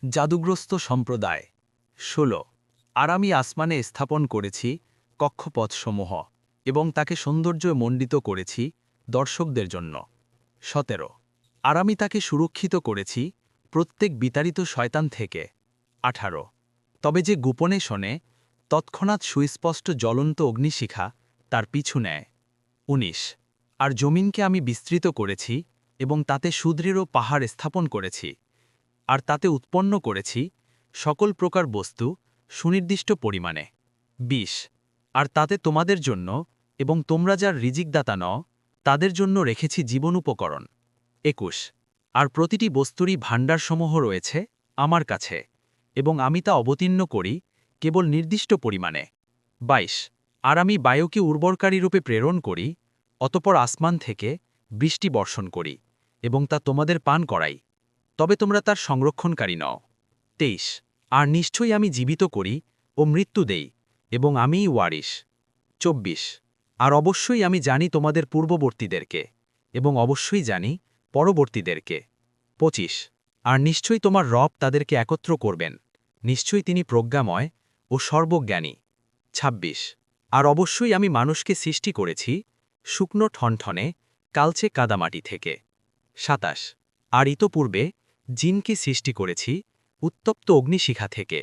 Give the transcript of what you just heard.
জাদুগ্রস্ত সম্প্রদায় ১৬ আর আমি আসমানে স্থাপন করেছি কক্ষপথসমূহ এবং তাকে সৌন্দর্যমণ্ডিত করেছি দর্শকদের জন্য ১৭ আর আমি তাকে সুরক্ষিত করেছি প্রত্যেক বিতাড়িত শয়তান থেকে ১৮ তবে যে গোপনে শোনে তৎক্ষণাৎ সুস্পষ্ট জ্বলন্ত অগ্নিশিখা তার পিছু নেয় ১৯ আর জমিনকে আমি বিস্তৃত করেছি এবং তাতে সুদৃঢ় পাহাড় স্থাপন করেছি আর তাতে উৎপন্ন করেছি সকল প্রকার বস্তু সুনির্দিষ্ট পরিমাণে ২০ আর তাতে তোমাদের জন্য এবং তোমরা যার রিজিকদাতা নও তাদের জন্য রেখেছি জীবন উপকরণ ২১ আর প্রতিটি বস্তুরই ভাণ্ডারসমূহ রয়েছে আমার কাছে এবং আমি তা অবতীর্ণ করি কেবল নির্দিষ্ট পরিমাণে ২২ আর আমি বায়ুকে উর্বরকারী রূপে প্রেরণ করি অতপর আসমান থেকে বৃষ্টি বর্ষণ করি এবং তা তোমাদের পান করাই তবে তোমরা তার সংরক্ষণকারী নও ২৩ আর নিশ্চয়ই আমি জীবিত করি ও মৃত্যু দেই এবং আমিই ওয়ারিশ ২৪ আর অবশ্যই আমি জানি তোমাদের পূর্ববর্তীদেরকে এবং অবশ্যই জানি পরবর্তীদেরকে ২৫ আর নিশ্চয়ই তোমার রব তাদেরকে একত্র করবেন নিশ্চয়ই তিনি প্রজ্ঞাময় ও সর্বজ্ঞানী ২৬ আর অবশ্যই আমি মানুষকে সৃষ্টি করেছি শুকনো ঠনঠনে কালচে কাদামাটি থেকে ২৭ আর ইতপূর্বে জিনকে সৃষ্টি করেছি উত্তপ্ত অগ্নিশিখা থেকে